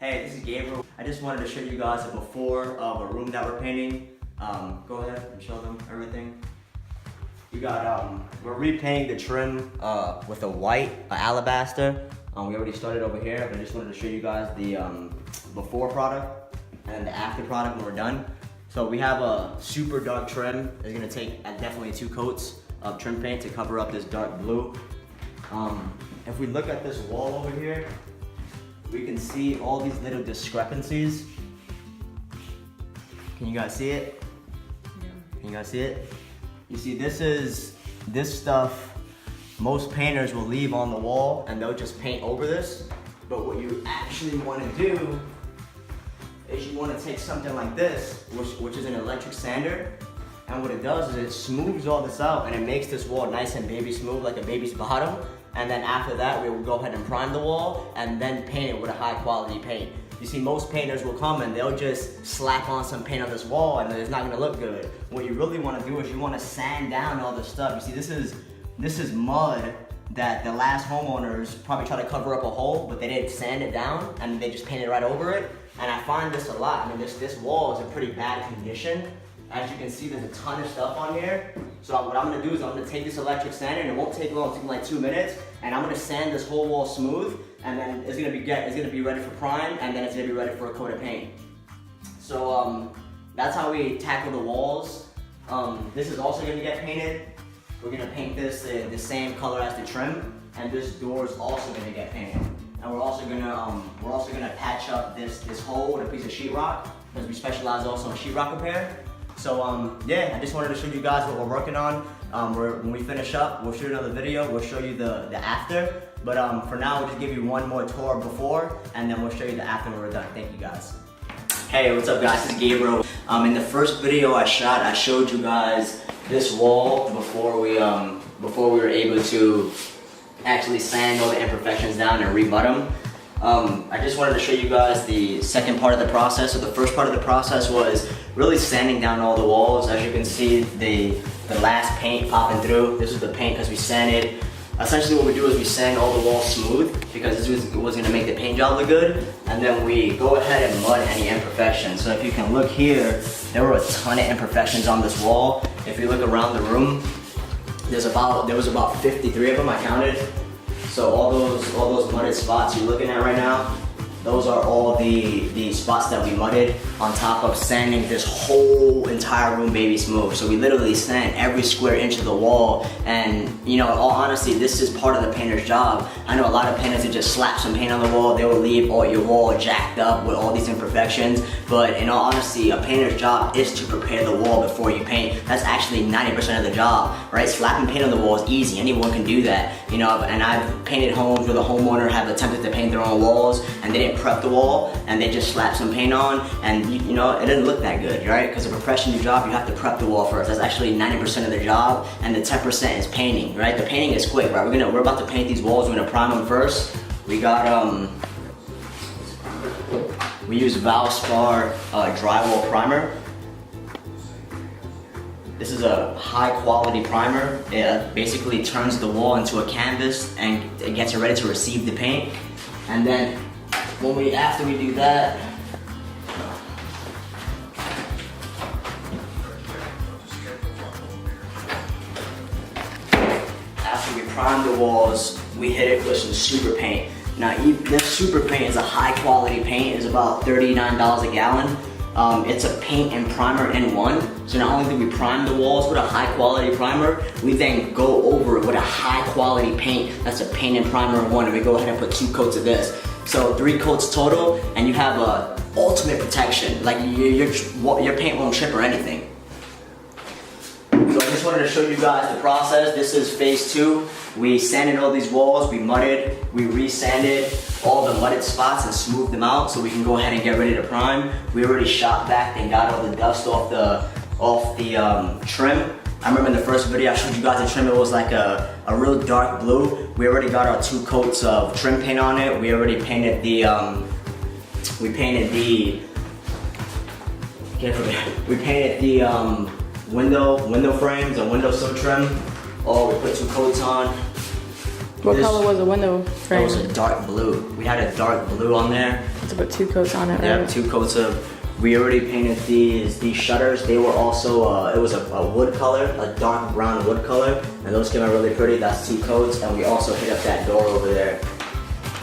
Hey, this is Gabriel. I just wanted to show you guys a before of a room that we're painting. Go ahead and show them everything. We got, we're repainting the trim with a white alabaster. We already started over here, but I just wanted to show you guys the before product and the after product when we're done. So we have a super dark trim. It's gonna take definitely 2 coats of trim paint to cover up this dark blue. If we look at this wall over here, we can see all these little discrepancies. Can you guys see it? Yeah. Can you guys see it? You see, this stuff, most painters will leave on the wall and they'll just paint over this. But what you actually want to do is you want to take something like this, which is an electric sander, and what it does is it smooths all this out and it makes this wall nice and baby smooth, like a baby's bottom. And then after that, we will go ahead and prime the wall and then paint it with a high quality paint. You see, most painters will come and they'll just slap on some paint on this wall and it's not gonna look good. What you really wanna do is you wanna sand down all this stuff. You see, this is mud that the last homeowners probably tried to cover up a hole, but they didn't sand it down and they just painted right over it. And I find this a lot. I mean, this wall is in pretty bad condition. As you can see, there's a ton of stuff on here. So what I'm gonna do is I'm gonna take this electric sander, and it won't take long, it'll take like 2 minutes, and I'm gonna sand this whole wall smooth, and then it's gonna be ready for prime, and then it's gonna be ready for a coat of paint. So that's how we tackle the walls. This is also gonna get painted. We're gonna paint this the same color as the trim, and this door is also gonna get painted. And we're also gonna patch up this hole with a piece of sheetrock, because we specialize also in sheetrock repair. So yeah, I just wanted to show you guys what we're working on. When we finish up, we'll shoot another video. We'll show you the after. But for now, we'll just give you one more tour before, and then we'll show you the after when we're done. Thank you guys. Hey, what's up guys? This is Gabriel. In the first video I shot, I showed you guys this wall before we were able to actually sand all the imperfections down and rebut them. I just wanted to show you guys the second part of the process. So the first part of the process was really sanding down all the walls. As you can see, the last paint popping through. This is the paint because we sanded. Essentially what we do is we sand all the walls smooth because this was going to make the paint job look good. And then we go ahead and mud any imperfections. So if you can look here, there were a ton of imperfections on this wall. If you look around the room, there was about 53 of them, I counted. So all those mudded spots you're looking at right now, those are all the spots that we mudded on top of sanding this whole entire room baby smooth. So we literally sand every square inch of the wall, and you know, in all honesty, this is part of the painter's job. I know a lot of painters that just slap some paint on the wall, they will leave all your wall jacked up with all these imperfections, but in all honesty, a painter's job is to prepare the wall before you paint. That's actually 90% of the job, right? Slapping paint on the wall is easy, anyone can do that, you know, and I've painted homes where the homeowner have attempted to paint their own walls and they didn't prep the wall and they just slapped some paint on, and you know, it didn't look that good, right? Because a professional job, you have to prep the wall first. That's actually 90% of the job, and the 10% is painting, right? The painting is quick, right? We're about to paint these walls. We're gonna prime them first. We got we use Valspar drywall primer. This is a high quality primer. It basically turns the wall into a canvas and it gets it ready to receive the paint. And then after we do that, after we prime the walls, we hit it with some SuperPaint. Now, this SuperPaint is a high quality paint. It's about $39 a gallon. It's a paint and primer in one. So not only do we prime the walls with a high quality primer, we then go over it with a high quality paint. That's a paint and primer in one, and we go ahead and put 2 coats of this. So 3 coats total, and you have a ultimate protection. Like your paint won't chip or anything. So I just wanted to show you guys the process. This is phase 2. We sanded all these walls, we mudded, we re-sanded all the mudded spots and smoothed them out so we can go ahead and get ready to prime. We already shot back and got all the dust off the trim. I remember in the first video I showed you guys the trim, it was like a real dark blue. We already got our 2 coats of trim paint on it. We already painted window frames and windowsill trim. Oh, we put 2 coats on. What color was the window frame? It was a dark blue. We had a dark blue on there. To put 2 coats on it, Yeah, right? 2 coats of. We already painted these shutters. They were also, it was a wood color, a dark brown wood color, and those came out really pretty. That's 2 coats, and we also hit up that door over there.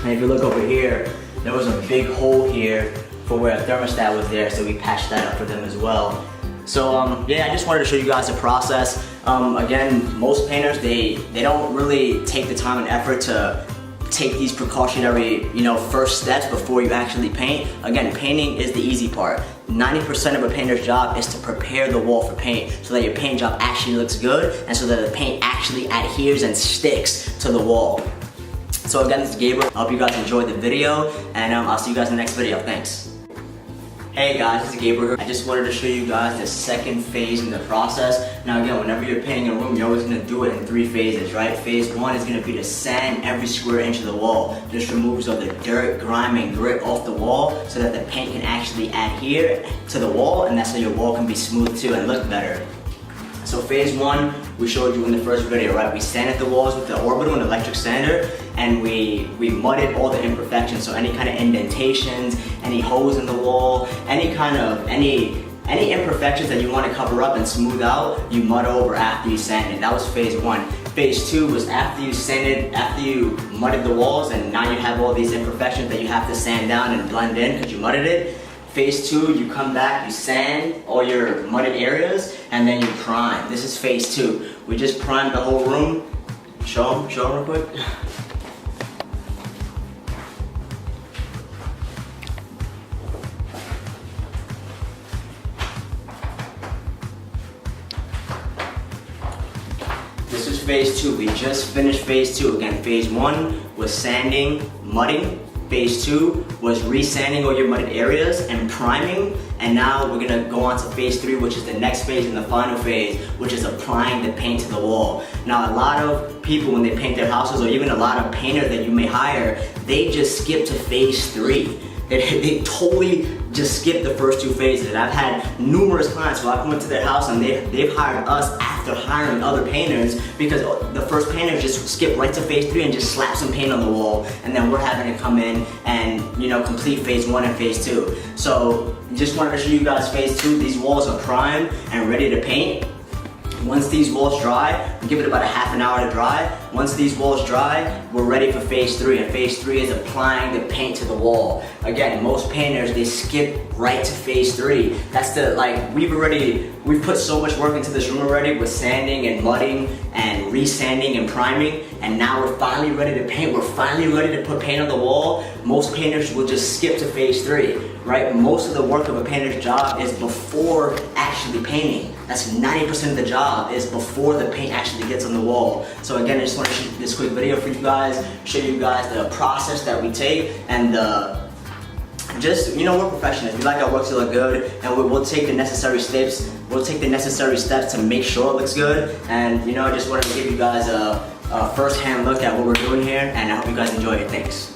And if you look over here, there was a big hole here for where a thermostat was there, so we patched that up for them as well. So yeah, I just wanted to show you guys the process. Again, most painters, they don't really take the time and effort to take these precautionary, first steps before you actually paint. Again, painting is the easy part. 90% of a painter's job is to prepare the wall for paint so that your paint job actually looks good and so that the paint actually adheres and sticks to the wall. So again, this is Gabriel. I hope you guys enjoyed the video, and I'll see you guys in the next video. Thanks. Hey guys, this is Gabriel. I just wanted to show you guys the second phase in the process. Now again, whenever you're painting a room, you're always going to do it in 3 phases, right? Phase 1 is going to be to sand every square inch of the wall. Just removes all the dirt, grime, and grit off the wall so that the paint can actually adhere to the wall, and that's so your wall can be smooth too and look better. So phase 1, we showed you in the first video, right? We sanded the walls with the orbital and electric sander, and we mudded all the imperfections. So any kind of indentations, any holes in the wall, any imperfections that you want to cover up and smooth out, you mud over after you sanded. That was phase 1. Phase 2 was after you mudded the walls, and now you have all these imperfections that you have to sand down and blend in because you mudded it. Phase 2, you come back, you sand all your mudded areas, and then you prime. This is phase 2. We just primed the whole room. Show them real quick. This is phase 2. We just finished phase 2. Again, phase 1 was sanding, mudding. Phase 2 was resanding all your mudded areas and priming, and now we're gonna go on to phase 3, which is the next phase and the final phase, which is applying the paint to the wall. Now, a lot of people, when they paint their houses, or even a lot of painters that you may hire, they just skip to phase 3. They totally just skip the first 2 phases. And I've had numerous clients who I come into their house and they've hired us after hiring other painters because the first painter just skipped right to phase 3 and just slapped some paint on the wall, and then we're having to come in and complete phase 1 and phase 2. So just wanted to show you guys phase 2. These walls are primed and ready to paint. Once these walls dry, we give it about a half an hour to dry. Once these walls dry, we're ready for phase 3, and phase 3 is applying the paint to the wall. Again, most painters, they skip right to phase 3. That's we've put so much work into this room already with sanding and mudding and resanding and priming, and now we're finally ready to paint. We're finally ready to put paint on the wall. Most painters will just skip to phase 3, right? Most of the work of a painter's job is before actually painting. That's 90% of the job is before the paint actually gets on the wall. So again, I just want to shoot this quick video for you guys, show you guys the process that we take, and we're professionals. We like our work to look good, and we'll take the necessary steps. We'll take the necessary steps to make sure it looks good. And I just wanted to give you guys a first-hand look at what we're doing here, and I hope you guys enjoy it. Thanks.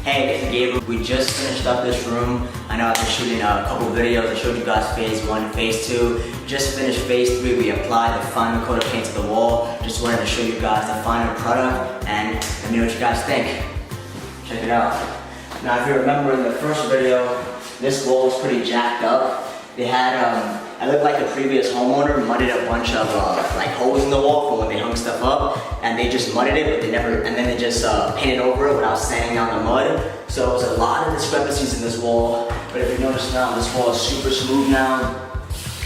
Hey, this is Gabriel. We just finished up this room. I know I've been shooting a couple videos. I showed you guys phase 1, phase 2. Just finished phase 3. We applied the final coat of paint to the wall. Just wanted to show you guys the final product, and let me know what you guys think. Check it out. Now, if you remember in the first video, this wall was pretty jacked up. They had, I looked like the previous homeowner mudded a bunch of holes in the wall for when they hung stuff up, and they just mudded it, but and then they just painted over it without sanding down the mud. So there's a lot of discrepancies in this wall, but if you notice now, this wall is super smooth now.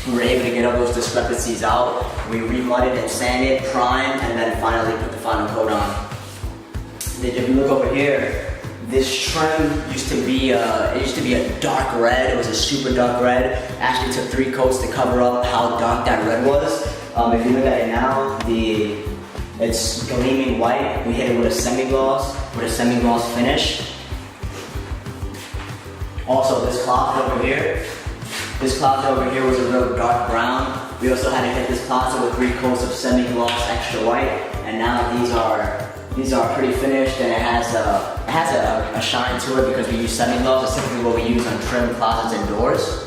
We were able to get all those discrepancies out. We remudded and sanded, primed, and then finally put the final coat on. If you look over here, this trim used to be a dark red. It was a super dark red. Actually took 3 coats to cover up how dark that red was. If you look at it now, it's gleaming white. We hit it with a semi-gloss finish. Also, this cloth over here was a real dark brown. We also had to hit this closet with 3 coats of semi-gloss extra white, and now these are pretty finished, and it has a shine to it because we use semi-gloss. It's typically what we use on trim closets and doors.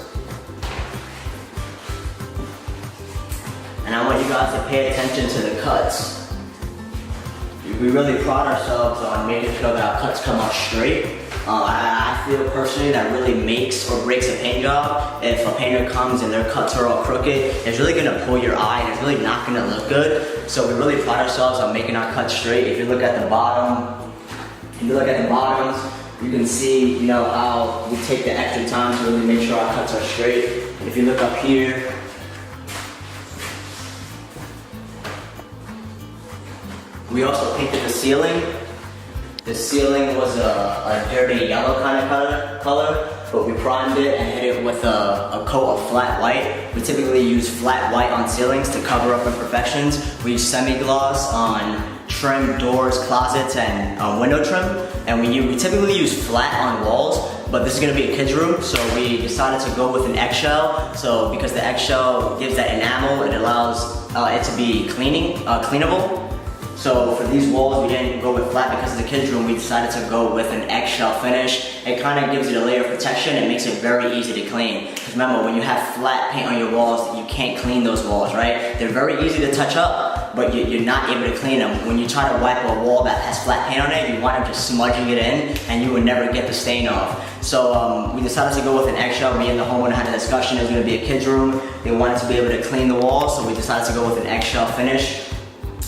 And I want you guys to pay attention to the cuts. You we really pride ourselves on making sure that our cuts come out straight. I feel personally that really makes or breaks a paint job. If a painter comes and their cuts are all crooked, it's really gonna pull your eye and it's really not gonna look good. So we really pride ourselves on making our cuts straight. If you look at the bottom, you can see, you know, how we take the extra time to really make sure our cuts are straight. If you look up here, we also painted the ceiling. The ceiling was a dirty yellow kind of color, but we primed it and hit it with a coat of flat white. We typically use flat white on ceilings to cover up imperfections. We use semi-gloss on trim, doors, closets, and window trim. And we typically use flat on walls, but this is gonna be a kid's room, so we decided to go with an eggshell. So because the eggshell gives that enamel, it allows it to be cleanable. So for these walls, we didn't go with flat because of the kids' room. We decided to go with an eggshell finish. It kind of gives it a layer of protection. It makes it very easy to clean. Because remember, when you have flat paint on your walls, you can't clean those walls, right? They're very easy to touch up, but you're not able to clean them. When you try to wipe a wall that has flat paint on it, you wind up just smudging it in, and you would never get the stain off. So we decided to go with an eggshell. Me and the homeowner had a discussion. It was going to be a kids' room. They wanted to be able to clean the walls, so we decided to go with an eggshell finish.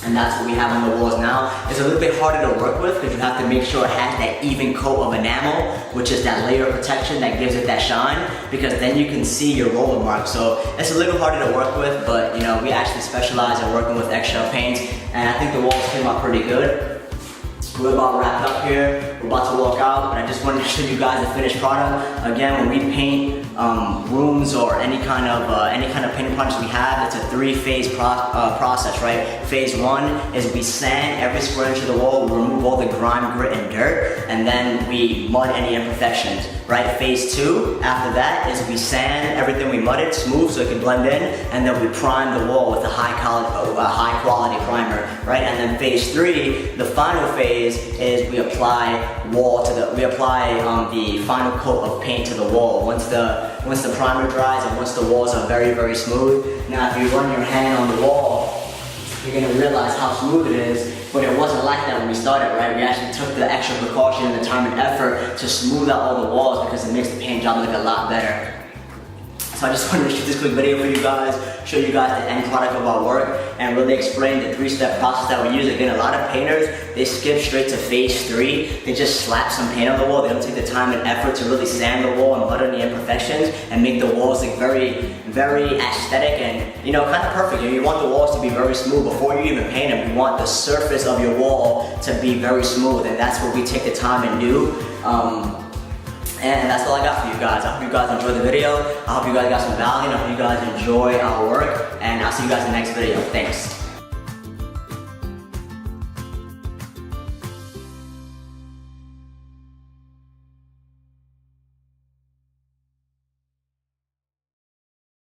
And that's what we have on the walls now. It's a little bit harder to work with because you have to make sure it has that even coat of enamel, which is that layer of protection that gives it that shine, because then you can see your roller marks. So it's a little harder to work with, but you know, we actually specialize in working with eggshell paints, and I think the walls came out pretty good. We're about to wrap it up here. We're about to walk out, but I just wanted to show you guys the finished product. Again, when we paint rooms or any kind of painting projects we have, it's a three-phase process, right? Phase one is we sand every square inch of the wall, we remove all the grime, grit, and dirt, and then we mud any imperfections, right? Phase two, after that, is we sand everything we mudded smooth so it can blend in, and then we prime the wall with a high quality primer, right? And then phase three, the final phase, is we apply the final coat of paint to the wall. Once the primer dries and once the walls are very, very smooth. Now if you run your hand on the wall, you're gonna realize how smooth it is, but it wasn't like that when we started, right? We actually took the extra precaution and the time and effort to smooth out all the walls because it makes the paint job look a lot better. So I just wanted to shoot this quick video for you guys, show you guys the end product of our work, and really explain the three-step process that we use. Again, a lot of painters, they skip straight to phase three. They just slap some paint on the wall. They don't take the time and effort to really sand the wall and mud on the imperfections and make the walls look very, very aesthetic and, you know, kind of perfect. You want the walls to be very smooth. Before you even paint them, you want the surface of your wall to be very smooth, and that's what we take the time and do. And that's all I got for you guys. I hope you guys enjoyed the video. I hope you guys got some value, and I hope you guys enjoy our work. And I'll see you guys in the next video. Thanks.